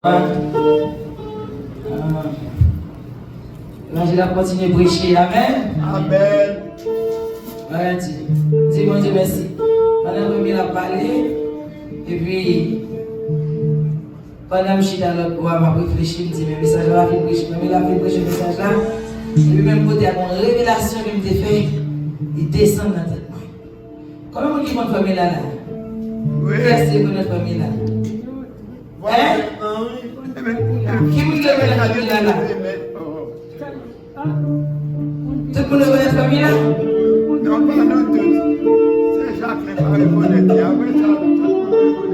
Là, je vais continuer à prêcher. Amen. Amen. Ouais, dis mon Dieu merci. Madame Rémi a parlé. Et puis, pendant que je suis dans le bois, je réfléchi, je me dis, mais message là, je vais prêcher. Mais là, je vais prêcher le message là. Et puis, même côté, à mon révélation que je me fait, il descend dans la tête. Comment on dit notre famille là? Oui. Qu'est-ce que notre famille là? Hein? Qui vous lève la famille là? Tout le monde lève la famille là? Non, pas nous tous. C'est Jacques qui va reconnaître.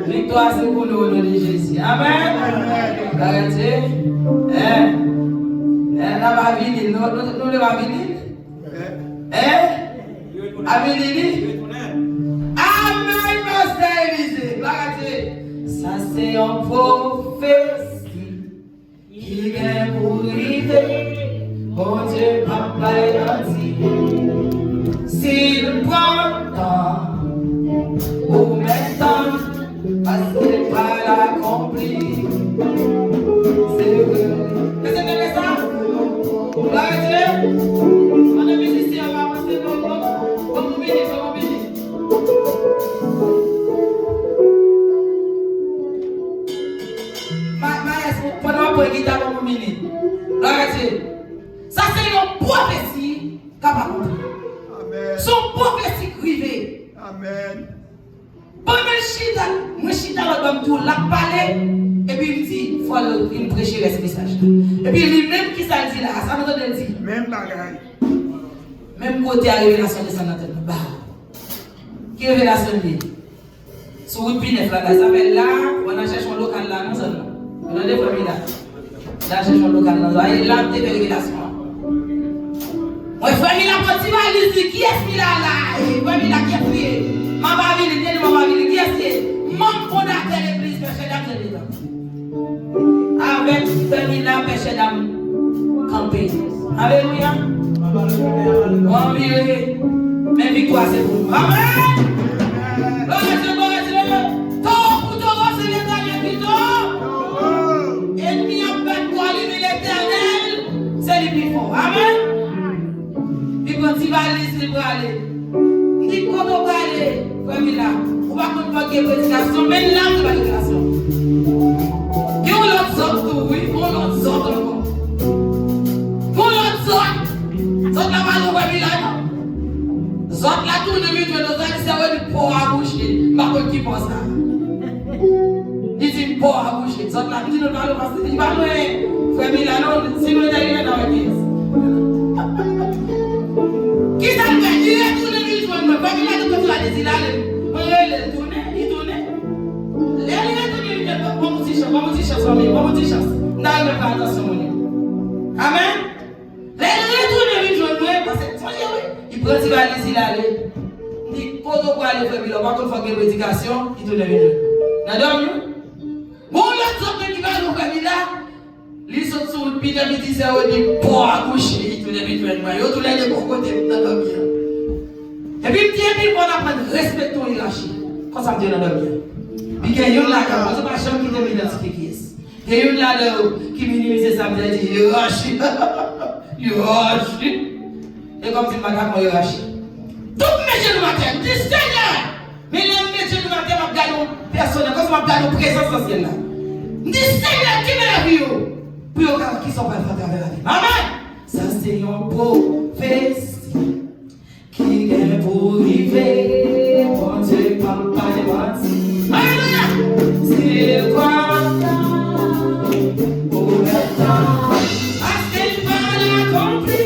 Victoire, c'est pour nous au nom de Jésus. Amen. Arrêtez. Là, va venir. Nous le va venir. À venir. Amen, Master Élysée. Arrêtez. Ça, c'est un prophétie qui vient pour arriver. Bon Dieu, papa est gentil. S'il prend le temps pour maintenant, parce qu'il n'est pas l'accompli. C'est vrai. Qu'est-ce que c'est ça? Arrêtez. On a mis ici, on va avancer. Comme vous venez. Pendant que vous guitare pour minute. Arrêtez. Ça c'est une prophétie capable. Amen. Son prophétie privée. Amen. Pendant que je suis dans le tout, la parler, et puis il me dit, il faut le prêcher ce message. Et puis lui-même qui ça dit là, ça nous donne dit. Même bagaille. Même côté à révélation de son antenne. Bah. Qui révélation dit? Sur le pinef là, ça s'appelle là, on a cherché un local là, non seulement. On a des familles là. Là, cherché un local là, et là, des révélations. Moi, famille là, quand tu vas lui dire, qui est-ce qui là là? Famille là, qui est prié? Ma famille, qui est-ce mon fondateur de l'église, péché d'âme, c'est dedans. Avec famille là, péché d'âme, campé. Alléluia. Oh, oui. Mais victoire, c'est pour nous. Amen. Ennemi en fait pour allumer l'éternel, c'est lui plus fort. Amen. Puis quand il va aller, il va aller. Dit quand on va aller, famille là, on va comprendre qu'il y a une prédication, mais là, c'est pas une prédication. Et on l'autre sort, oui, on l'autre sort encore. On l'autre sort. Sort la main, on va venir là. Sort la tour de vue de nos amis, c'est un pot à boucher. Par contre, qui pense ça? Il dit pot à boucher. Sort la tour de vue de nos amis, il va nous famille là, non, si nous sommes dans l'église. Qui ça le fait? Il est tourné, il tourne. Mais famille là, quand tu vas dire là, il tourne. Il est tourné, il est bon petit chance, famille, bon petit chance. N'a même pas attention, mon Amen. Il est tourné, il tourne, parce que, il prend si va aller, il aller. Il dit, quand on va aller faire le par contre, il faut une prédication, il tourne, il tourne. N'a-t-il bon, l'autre sorte qui va nous faire là, il saute sur le pied, il dit, c'est un pot à boucher, il tourne, il tourne, il tourne de bon côté, dans le bien. Et puis, on apprend à respecter ton hiérarchie. Quand ça me dit dans le bien. Puis, il y a une là, c'est pas chambre qui te identifie qui est. Il y a une là qui minimise ça, me dit, hiérarchie. Hiérarchie. Et comme si je ne pas hiérarchie. Tout métier du matin, dis Seigneur. Mais les métiers du matin, je regarde personnel, comme je regarde la présence ancienne là. Dis Seigneur, qui met la vie? Puis, qui sont pas à travers la vie. Amen. Ça, c'est un prophétie qui vient pour arriver. Bon Dieu, papa est parti. Alléluia. C'est quoi? Pour le temps. Parce qu'il va l'accomplir.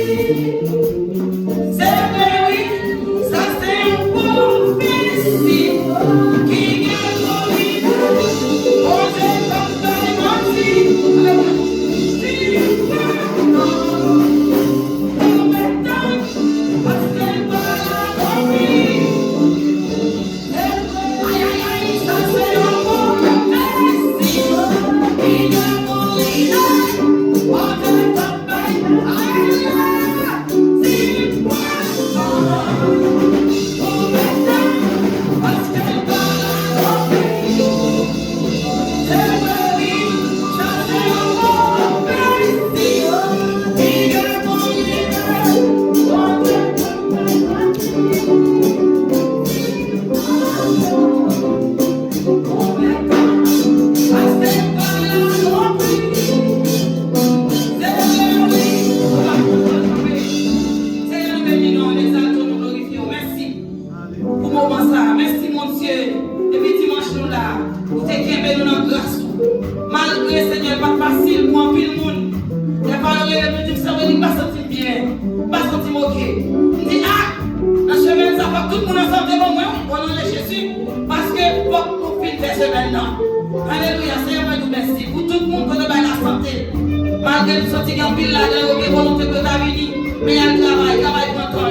facile pour un pile monde. Les parents me disent ça, je ne pas sentir bien, pas sentir moqué. Je dis dans ce semaine, ça va tout le monde ensemble devant moi, au nom de Jésus, parce que pour finir cette semaine-là. Alléluia, Seigneur, nous merci pour tout le monde qui a la santé. Malgré nous sentir qu'il y a un pile là, il y a une volonté de David, mais il y a le travail pour toi.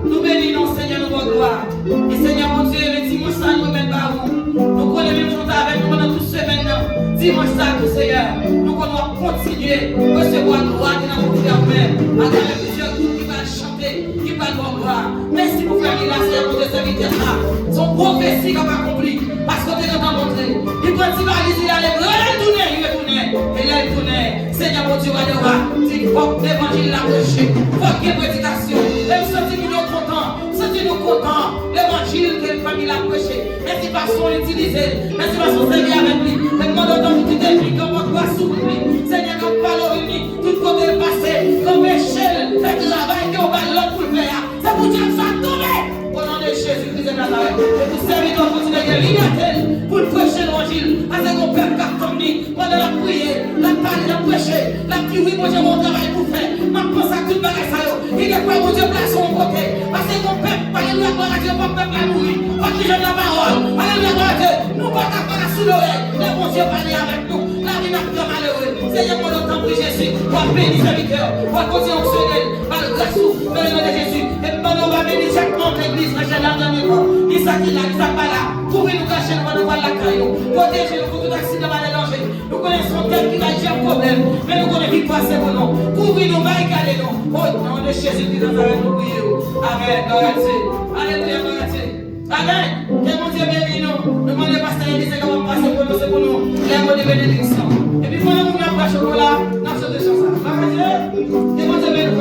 Nous bénissons, Seigneur, nous bonne gloire. Et Seigneur, mon Dieu, le dimanche, ça nous met par vous. Nous connaissons même jour avec nous pendant toute semaine. Dimanche, ça, tout Seigneur. Nous allons continuer à recevoir gloire de notre prière même. Avec plusieurs groupes qui vont chanter, qui vont nous gloire. Merci pour faire la Seigneur pour ces serviteurs-là. Son prophétie qu'on va accomplir. Parce que tu es montré. Il peut dire, il va retourner, il va retourner. Et là, il tourne. Seigneur, mon Dieu, va le voir. Il faut que l'évangile l'a prêché. Il faut qu'il y ait prédication. Et nous sentons que nous sommes contents. Sentons-nous contents. L'évangile que la famille l'a prêché. Merci par son utilisé. Merci par son servir avec lui. Et nous demandons que tu t'impliques, comme on doit souffrir. Seigneur, comme parole unie, tout côté passé, comme échelle, fait travail que on va l'autre pour le faire. C'est pour Dieu que ça tombe. Au nom de Jésus-Christ de Nazareth. Et pour servir dans continuer de liberté pour prêcher l'évangile. Parce que mon peuple a tombé. Pendant la prière, la parole, la prêcher, la prière, oui, mon Dieu, mon travail pour faire. Ma pense à tout le bagage ça. Il n'y a pas mon Dieu place son côté. Parce que mon peuple, alléluia, gloire à Dieu, mon peuple a mouru. Parce que j'ai la parole. Alléluia, gloire à Dieu. Nous ne pouvons pas sous l'oreille. Le bon Dieu parler avec nous. La vie n'a plus de malheureux. Seigneur, mon nom, prie Jésus. Pour bénir les serviteurs. Pour continuer à fonctionner. Par le grâce dans le nom de Jésus. Et maintenant, on va bénir chaque membre de l'église. Machin, là, dans le corps. Ni ça qui là, ni ça pas là. Couvrez-nous, cachez nous, nous voir la caillou. Protégez-nous pour tout accident, mal et danger. Nous connaissons tel qui va gérer un problème. Mais nous connaissons victoire, c'est bon nom. Couvrez-nous, barricadez-nous. Au nom de Jésus-Christ, nous allons prier. Amen. Alléluia, Amen. Que mon Dieu bénisse nous. Nous demandons pasteur Élisée comment passer pour nous, c'est pour nous. Les mots de bénédiction. Et puis, pendant que nous avons chocolat.